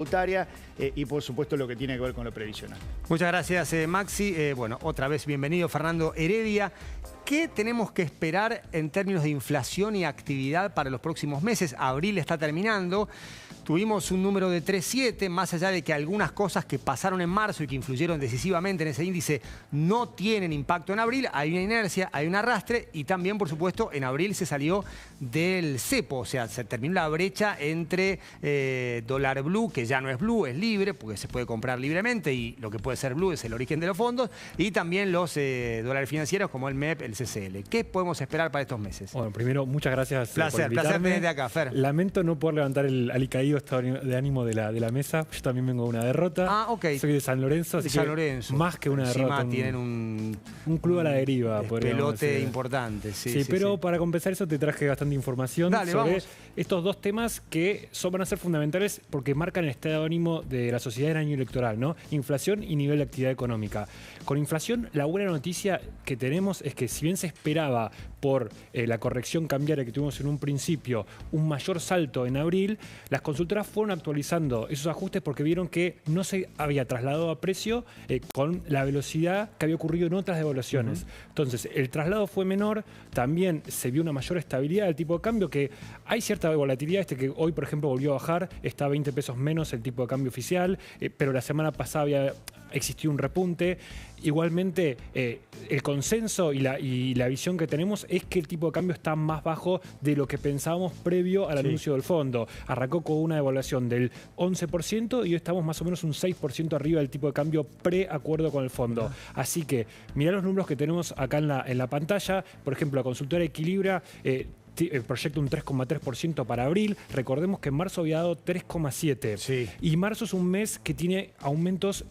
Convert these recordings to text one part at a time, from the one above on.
tributaria y por supuesto lo que tiene que ver con lo previsional. Muchas gracias, Maxi. Bueno, otra vez bienvenido, Fernando Heredia. ¿Qué tenemos que esperar en términos de inflación y actividad para los próximos meses? Abril está terminando. Tuvimos un número de 3,7, más allá de que algunas cosas que pasaron en marzo y que influyeron decisivamente en ese índice no tienen impacto en abril. Hay una inercia, hay un arrastre y también, por supuesto, en abril se salió del cepo. O sea, se terminó la brecha entre dólar blue, que ya no es blue, es libre, porque se puede comprar libremente y lo que puede ser blue es el origen de los fondos, y también los dólares financieros como el MEP, el CCL. ¿Qué podemos esperar para estos meses? Bueno, primero, muchas gracias por invitarme. Placer tenerte acá, Fer. Lamento no poder levantar el alicaído estado de ánimo de la mesa. Yo también vengo de una derrota. Ah, ok. Soy de San Lorenzo, así San que Lorenzo. más que una Encima derrota. Tienen un club a la deriva, podríamos pelote decir. importante. Sí, pero para compensar eso te traje bastante información sobre estos dos temas que van a ser fundamentales porque marcan el estado de ánimo de la sociedad en año electoral, ¿no? Inflación y nivel de actividad económica. Con inflación, la buena noticia que tenemos es que si bien se esperaba por la corrección cambiaria que tuvimos en un principio, un mayor salto en abril, las consultoras fueron actualizando esos ajustes porque vieron que no se había trasladado a precio con la velocidad que había ocurrido en otras devaluaciones. Entonces, el traslado fue menor, también se vio una mayor estabilidad del tipo de cambio, que hay cierta volatilidad, que hoy, por ejemplo, volvió a bajar, está a 20 pesos menos el tipo de cambio oficial, pero la semana pasada había existió un repunte. Igualmente, el consenso y la visión que tenemos es que el tipo de cambio está más bajo de lo que pensábamos previo al anuncio del fondo. Arrancó con una devaluación del 11% y hoy estamos más o menos un 6% arriba del tipo de cambio pre-acuerdo con el fondo. Así que, mirá los números que tenemos acá en la pantalla. Por ejemplo, la consultora Equilibra proyecta un 3,3% para abril. Recordemos que en marzo había dado 3,7%. Sí. Y marzo es un mes que tiene aumentos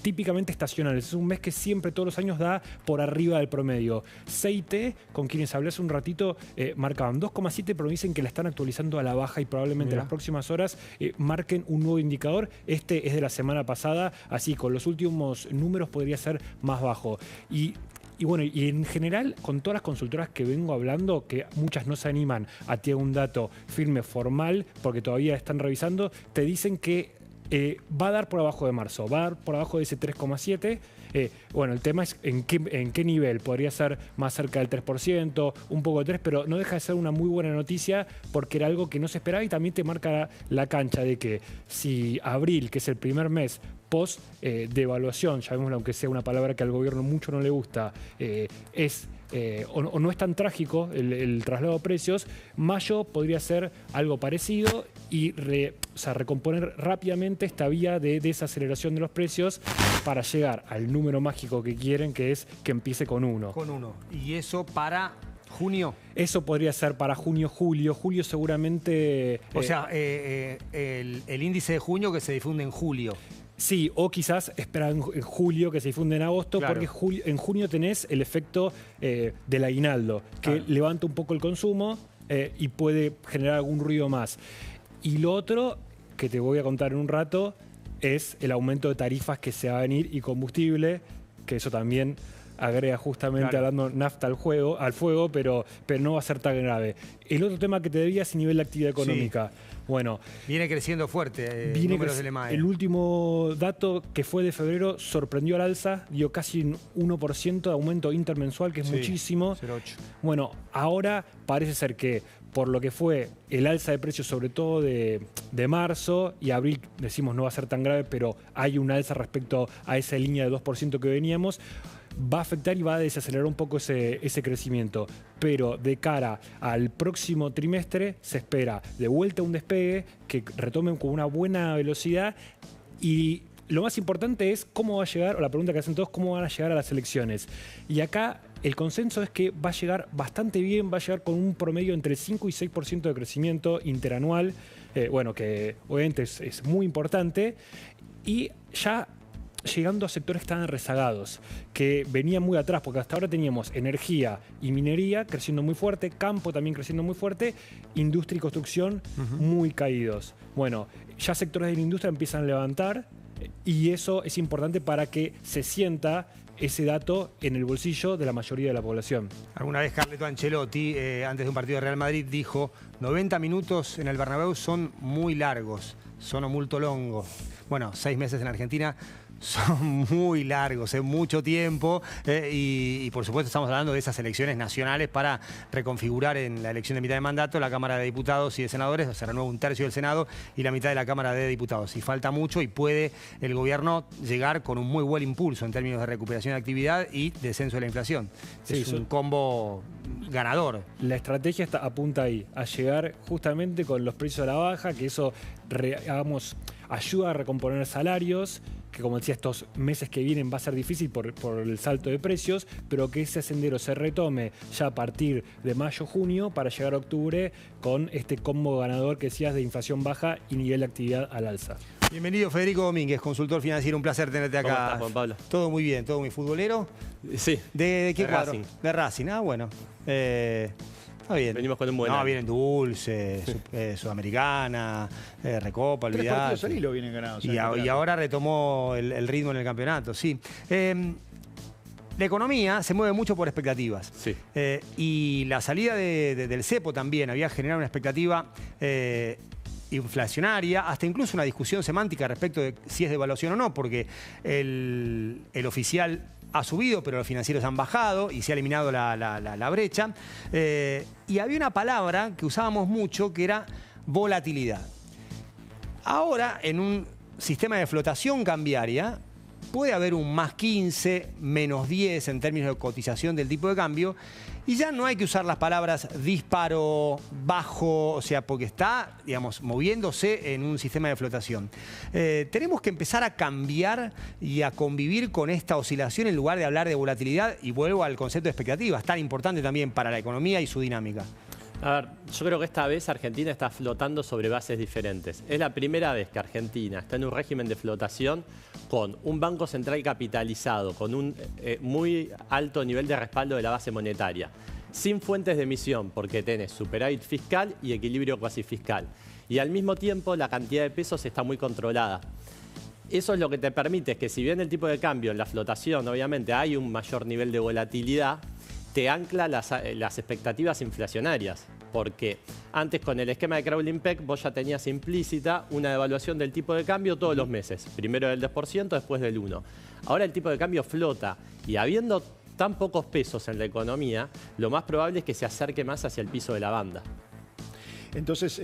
típicamente estacionales. Es un mes que siempre, todos los años, da por arriba del promedio. CIT, con quienes hablé hace un ratito, marcaban 2,7%, pero dicen que la están actualizando a la baja y probablemente en las próximas horas marquen un nuevo indicador. Este es de la semana pasada, así con los últimos números podría ser más bajo. Y bueno, y en general, con todas las consultoras que vengo hablando, que muchas no se animan a tirar un dato firme, formal, porque todavía están revisando, te dicen que va a dar por abajo de marzo, va a dar por abajo de ese 3,7%. Bueno, el tema es en qué nivel. Podría ser más cerca del 3%, un poco de 3%, pero no deja de ser una muy buena noticia porque era algo que no se esperaba y también te marca la cancha de que si abril, que es el primer mes post devaluación, llamémoslo aunque sea una palabra que al gobierno mucho no le gusta, o no es tan trágico el traslado de precios, mayo podría ser algo parecido y recomponer rápidamente esta vía de desaceleración de los precios para llegar al número mágico que quieren, que es que empiece con 1. Con 1. ¿Y eso para junio? Eso podría ser para junio, julio. Julio seguramente... O sea, el índice de junio que se difunde en julio. Sí, o quizás esperar en julio que se difunde en agosto, porque en junio tenés el efecto del aguinaldo, que levanta un poco el consumo y puede generar algún ruido más. Y lo otro, que te voy a contar en un rato, es el aumento de tarifas que se va a venir y combustible, que eso también agrega justamente hablando nafta al fuego, pero no va a ser tan grave. El otro tema que te debía es el nivel de actividad económica. Sí. Bueno, viene creciendo fuerte, números del EMAE. El último dato que fue de febrero sorprendió al alza, dio casi un 1% de aumento intermensual, que es muchísimo. 0,8. Bueno, ahora parece ser que por lo que fue el alza de precios, sobre todo de marzo y abril, decimos no va a ser tan grave, pero hay un alza respecto a esa línea de 2% que veníamos, va a afectar y va a desacelerar un poco ese crecimiento. Pero de cara al próximo trimestre se espera de vuelta un despegue, que retomen con una buena velocidad y lo más importante es cómo va a llegar, o la pregunta que hacen todos, cómo van a llegar a las elecciones. Y acá el consenso es que va a llegar bastante bien, va a llegar con un promedio entre el 5 y 6% de crecimiento interanual, bueno, que obviamente es muy importante, y ya llegando a sectores que estaban rezagados, que venían muy atrás, porque hasta ahora teníamos energía y minería creciendo muy fuerte, campo también creciendo muy fuerte, industria y construcción muy caídos. Bueno, ya sectores de la industria empiezan a levantar y eso es importante para que se sienta ese dato en el bolsillo de la mayoría de la población. Alguna vez Carleto Ancelotti, antes de un partido de Real Madrid, dijo 90 minutos en el Bernabéu son muy largos. sono molto longo. Bueno, 6 meses en Argentina son muy largos, es mucho tiempo y por supuesto estamos hablando de esas elecciones nacionales para reconfigurar en la elección de mitad de mandato la Cámara de Diputados y de Senadores. Se renueva 1/3 del Senado y la mitad de la Cámara de Diputados. Y falta mucho y puede el gobierno llegar con un muy buen impulso en términos de recuperación de actividad y descenso de la inflación. Sí, es un combo ganador. La estrategia apunta ahí, a llegar justamente con los precios a la baja, que eso ayuda a recomponer salarios, que como decía, estos meses que vienen va a ser difícil por el salto de precios, pero que ese sendero se retome ya a partir de mayo, junio, para llegar a octubre con este combo ganador que decías de inflación baja y nivel de actividad al alza. Bienvenido Federico Domínguez, consultor financiero, un placer tenerte acá. ¿Cómo estás, Juan Pablo? Todo muy bien, todo muy futbolero. Sí. ¿De qué cuadro? Racing. De Racing, bueno. Está bien. Venimos con un buen año. Vienen dulce, Sudamericana, Recopa, 3 olvidate. partidos al hilo vienen ganados. Y ahora retomó el ritmo en el campeonato, sí. La economía se mueve mucho por expectativas. Sí. Y la salida del cepo también había generado una expectativa inflacionaria, hasta incluso una discusión semántica respecto de si es devaluación o no, porque el oficial ha subido, pero los financieros han bajado y se ha eliminado la brecha. Y había una palabra que usábamos mucho que era volatilidad. Ahora, en un sistema de flotación cambiaria, puede haber un +15, -10 en términos de cotización del tipo de cambio, y ya no hay que usar las palabras disparo, bajo, o sea, porque está, digamos, moviéndose en un sistema de flotación. Tenemos que empezar a cambiar y a convivir con esta oscilación en lugar de hablar de volatilidad, y vuelvo al concepto de expectativas, tan importante también para la economía y su dinámica. A ver, yo creo que esta vez Argentina está flotando sobre bases diferentes. Es la primera vez que Argentina está en un régimen de flotación con un Banco Central capitalizado, con un muy alto nivel de respaldo de la base monetaria, sin fuentes de emisión, porque tenés superávit fiscal y equilibrio cuasi fiscal. Y al mismo tiempo la cantidad de pesos está muy controlada. Eso es lo que te permite que, si bien el tipo de cambio en la flotación, obviamente, hay un mayor nivel de volatilidad, te ancla las expectativas inflacionarias, porque antes con el esquema de Crowley-Peck vos ya tenías implícita una devaluación del tipo de cambio todos los meses, primero del 10%, después del 1%. Ahora el tipo de cambio flota y habiendo tan pocos pesos en la economía, lo más probable es que se acerque más hacia el piso de la banda. Entonces,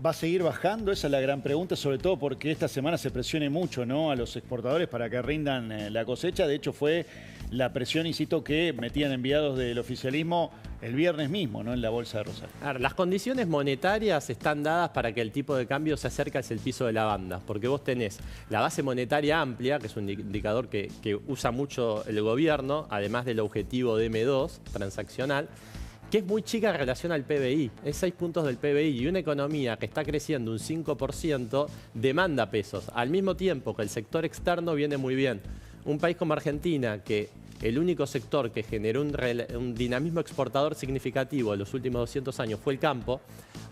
¿va a seguir bajando? Esa es la gran pregunta, sobre todo porque esta semana se presione mucho, ¿no?, a los exportadores para que rindan la cosecha. De hecho, fue la presión, insisto, que metían enviados del oficialismo el viernes mismo, ¿no?, en la Bolsa de Rosario. A ver, las condiciones monetarias están dadas para que el tipo de cambio se acerque hacia el piso de la banda, porque vos tenés la base monetaria amplia, que es un indicador que usa mucho el gobierno, además del objetivo de M2 transaccional, que es muy chica en relación al PBI, es 6 puntos del PBI, y una economía que está creciendo un 5% demanda pesos, al mismo tiempo que el sector externo viene muy bien. Un país como Argentina, que el único sector que generó un dinamismo exportador significativo en los últimos 200 años fue el campo,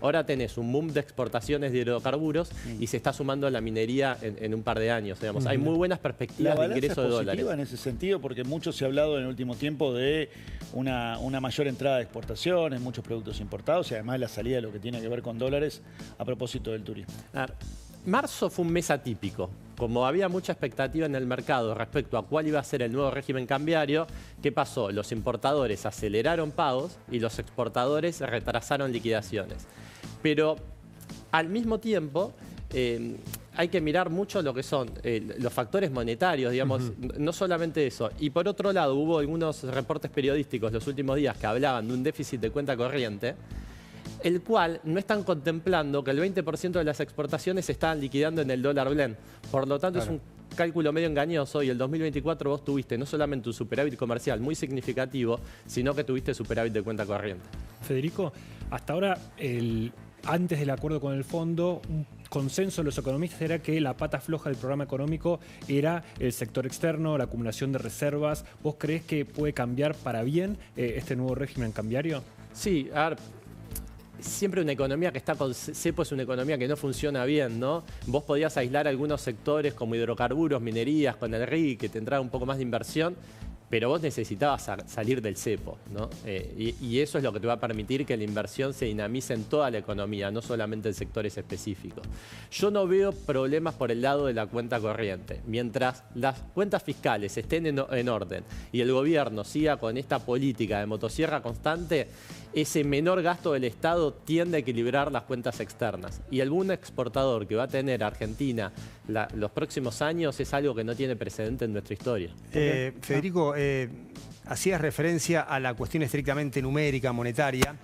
ahora tenés un boom de exportaciones de hidrocarburos y se está sumando a la minería en un par de años. Digamos. Hay muy buenas perspectivas de ingreso de dólares. ¿La balanza es positiva en ese sentido? Porque mucho se ha hablado en el último tiempo de una mayor entrada de exportaciones, muchos productos importados y además la salida de lo que tiene que ver con dólares a propósito del turismo. A ver, marzo fue un mes atípico. Como había mucha expectativa en el mercado respecto a cuál iba a ser el nuevo régimen cambiario, ¿qué pasó? Los importadores aceleraron pagos y los exportadores retrasaron liquidaciones. Pero al mismo tiempo hay que mirar mucho lo que son los factores monetarios, digamos, no solamente eso. Y por otro lado, hubo algunos reportes periodísticos los últimos días que hablaban de un déficit de cuenta corriente, el cual no están contemplando que el 20% de las exportaciones se están liquidando en el dólar blend. Por lo tanto, claro, es un cálculo medio engañoso y el 2024 vos tuviste no solamente un superávit comercial muy significativo, sino que tuviste superávit de cuenta corriente. Federico, hasta ahora, antes del acuerdo con el fondo, un consenso de los economistas era que la pata floja del programa económico era el sector externo, la acumulación de reservas. ¿Vos creés que puede cambiar para bien este nuevo régimen cambiario? Sí, a ver, siempre una economía que está con cepo es una economía que no funciona bien, ¿no? Vos podías aislar algunos sectores como hidrocarburos, minerías, con el RIC, que tendrá un poco más de inversión, pero vos necesitabas salir del cepo, ¿no? Y eso es lo que te va a permitir que la inversión se dinamice en toda la economía, no solamente en sectores específicos. Yo no veo problemas por el lado de la cuenta corriente. Mientras las cuentas fiscales estén en orden y el gobierno siga con esta política de motosierra constante, ese menor gasto del Estado tiende a equilibrar las cuentas externas. Y algún exportador que va a tener Argentina los próximos años es algo que no tiene precedente en nuestra historia. Federico, hacías referencia a la cuestión estrictamente numérica, monetaria.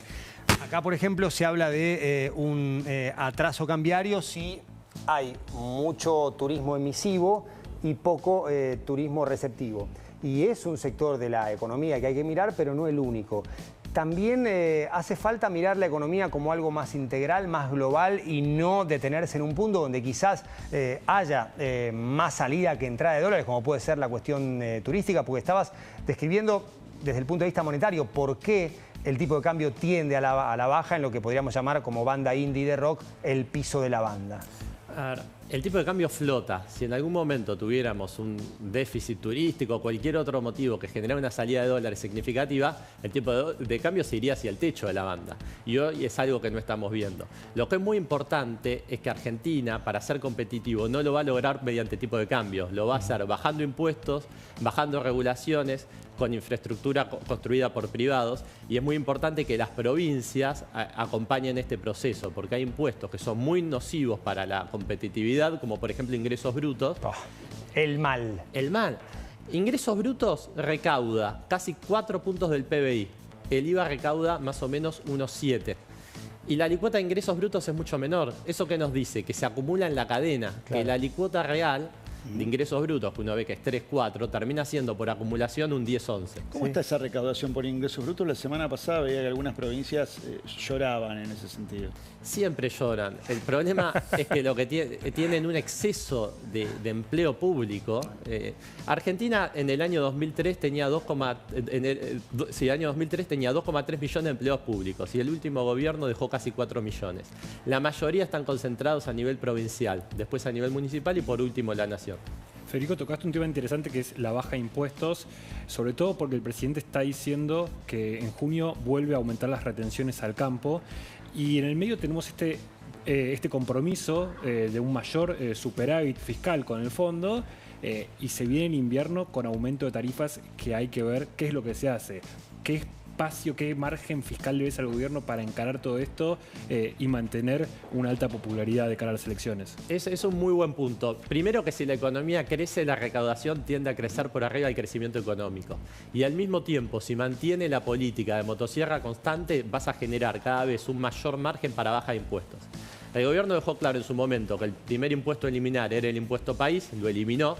Acá, por ejemplo, se habla de un atraso cambiario si hay mucho turismo emisivo y poco turismo receptivo. Y es un sector de la economía que hay que mirar, pero no el único. También hace falta mirar la economía como algo más integral, más global y no detenerse en un punto donde quizás haya más salida que entrada de dólares, como puede ser la cuestión turística, porque estabas describiendo desde el punto de vista monetario por qué el tipo de cambio tiende a la baja en lo que podríamos llamar como banda indie de rock el piso de la banda. El tipo de cambio flota. Si en algún momento tuviéramos un déficit turístico o cualquier otro motivo que generara una salida de dólares significativa, el tipo de cambio se iría hacia el techo de la banda. Y hoy es algo que no estamos viendo. Lo que es muy importante es que Argentina, para ser competitivo, no lo va a lograr mediante tipo de cambio. Lo va a hacer bajando impuestos, bajando regulaciones, con infraestructura construida por privados, y es muy importante que las provincias acompañen este proceso, porque hay impuestos que son muy nocivos para la competitividad, como por ejemplo ingresos brutos. El mal. El mal. Ingresos brutos recauda casi 4 puntos del PBI. El IVA recauda más o menos unos 7. Y la alícuota de ingresos brutos es mucho menor. ¿Eso qué nos dice? Que se acumula en la cadena, claro. Que la alícuota real de ingresos brutos, que uno ve que es 3-4, termina siendo por acumulación un 10-11. ¿Cómo está esa recaudación por ingresos brutos? La semana pasada veía que algunas provincias lloraban en ese sentido. Siempre lloran. El problema es que lo que tienen un exceso de empleo público. Argentina en el año 2003 tenía 2,3 millones de empleos públicos y el último gobierno dejó casi 4 millones. La mayoría están concentrados a nivel provincial, después a nivel municipal y por último la nación. Federico, tocaste un tema interesante que es la baja de impuestos, sobre todo porque el presidente está diciendo que en junio vuelve a aumentar las retenciones al campo y en el medio tenemos este compromiso de un mayor superávit fiscal con el fondo y se viene el invierno con aumento de tarifas que hay que ver qué es lo que se hace, qué espacio, qué margen fiscal le ves al gobierno para encarar todo esto y mantener una alta popularidad de cara a las elecciones. Es un muy buen punto. Primero que si la economía crece, la recaudación tiende a crecer por arriba del crecimiento económico. Y al mismo tiempo, si mantiene la política de motosierra constante, vas a generar cada vez un mayor margen para baja de impuestos. El gobierno dejó claro en su momento que el primer impuesto a eliminar era el impuesto país, lo eliminó,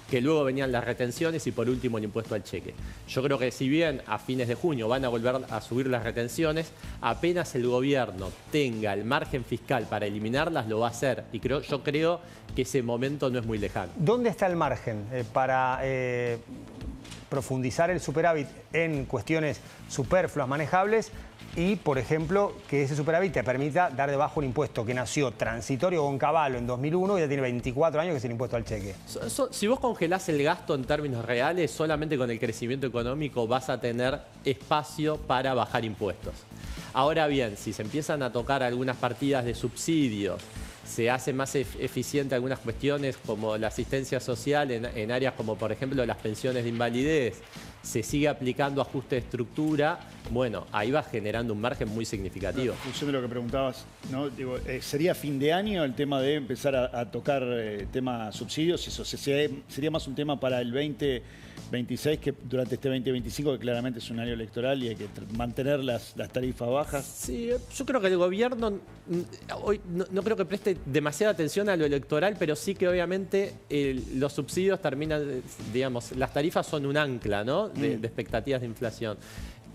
que luego venían las retenciones y por último el impuesto al cheque. Yo creo que si bien a fines de junio van a volver a subir las retenciones, apenas el gobierno tenga el margen fiscal para eliminarlas, lo va a hacer. Y yo creo que ese momento no es muy lejano. ¿Dónde está el margen para profundizar el superávit en cuestiones superfluas, manejables? Y, por ejemplo, que ese superávit te permita dar de baja un impuesto que nació transitorio con Cavallo en 2001 y ya tiene 24 años, que es el impuesto al cheque. Si vos congelás el gasto en términos reales, solamente con el crecimiento económico vas a tener espacio para bajar impuestos. Ahora bien, si se empiezan a tocar algunas partidas de subsidios, se hace más eficiente algunas cuestiones como la asistencia social en áreas como, por ejemplo, las pensiones de invalidez, se sigue aplicando ajuste de estructura, bueno, ahí va generando un margen muy significativo. En función de lo que preguntabas, ¿no? Digo, ¿sería fin de año el tema de empezar a tocar tema subsidios? Eso sería más un tema para el 2026 que durante este 2025, que claramente es un año electoral y hay que mantener las tarifas bajas. Sí, yo creo que el gobierno hoy no creo que preste demasiada atención a lo electoral, pero sí que obviamente los subsidios terminan, digamos, las tarifas son un ancla, ¿no? De expectativas de inflación.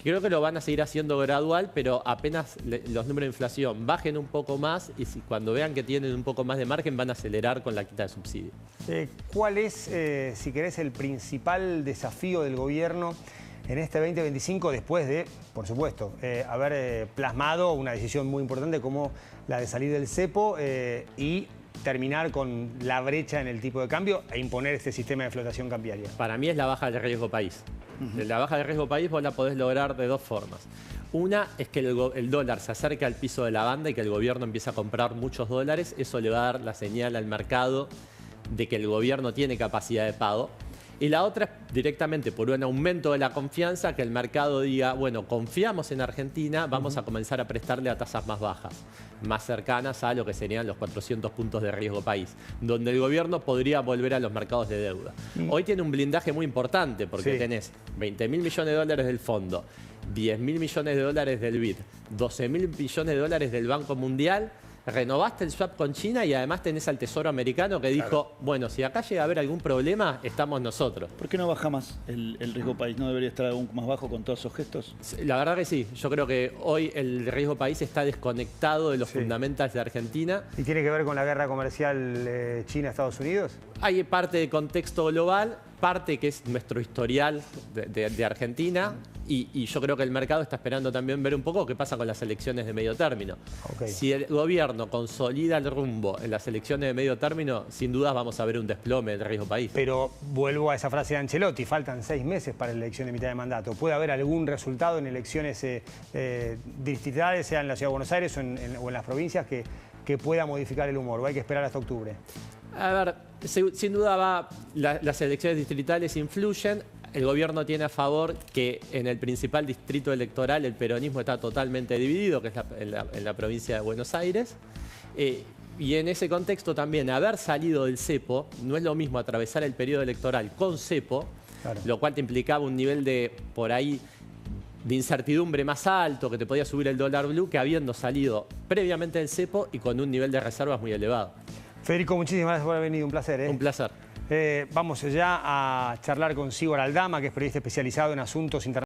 Creo que lo van a seguir haciendo gradual, pero apenas los números de inflación bajen un poco más y cuando vean que tienen un poco más de margen van a acelerar con la quita de subsidios. ¿Cuál es, si querés, el principal desafío del gobierno en este 2025 después de, por supuesto, haber plasmado una decisión muy importante como la de salir del cepo y terminar con la brecha en el tipo de cambio e imponer este sistema de flotación cambiaria? Para mí es la baja del riesgo país. La baja de riesgo país vos la podés lograr de dos formas. Una es que el dólar se acerque al piso de la banda y que el gobierno empiece a comprar muchos dólares. Eso le va a dar la señal al mercado de que el gobierno tiene capacidad de pago. Y la otra es directamente por un aumento de la confianza, que el mercado diga, bueno, confiamos en Argentina, vamos a comenzar a prestarle a tasas más bajas, más cercanas a lo que serían los 400 puntos de riesgo país, donde el gobierno podría volver a los mercados de deuda. Hoy tiene un blindaje muy importante porque tenés 20.000 millones de dólares del fondo, 10.000 millones de dólares del BID, 12.000 millones de dólares del Banco Mundial. Renovaste el swap con China y además tenés al Tesoro americano que dijo, bueno, si acá llega a haber algún problema, estamos nosotros. ¿Por qué no baja más el riesgo país? ¿No debería estar aún más bajo con todos esos gestos? La verdad que sí. Yo creo que hoy el riesgo país está desconectado de los fundamentals de Argentina. ¿Y tiene que ver con la guerra comercial China-Estados Unidos? Hay parte de contexto global, parte que es nuestro historial de Argentina. Y yo creo que el mercado está esperando también ver un poco qué pasa con las elecciones de medio término. Si el gobierno consolida el rumbo en las elecciones de medio término, sin dudas vamos a ver un desplome del riesgo país. Pero vuelvo a esa frase de Ancelotti, faltan 6 meses para la elección de mitad de mandato. ¿Puede haber algún resultado en elecciones distritales, sea en la Ciudad de Buenos Aires o en las provincias, que pueda modificar el humor? ¿O hay que esperar hasta octubre? A ver, sin duda las elecciones distritales influyen. El gobierno tiene a favor que en el principal distrito electoral el peronismo está totalmente dividido, que es en la provincia de Buenos Aires. Y en ese contexto también haber salido del cepo, no es lo mismo atravesar el periodo electoral con cepo, lo cual te implicaba un nivel de, por ahí, de incertidumbre más alto, que te podía subir el dólar blue, que habiendo salido previamente del cepo y con un nivel de reservas muy elevado. Federico, muchísimas gracias por haber venido, un placer. Un placer. Vamos ya a charlar con Sigor Aldama, que es periodista especializado en asuntos internacionales.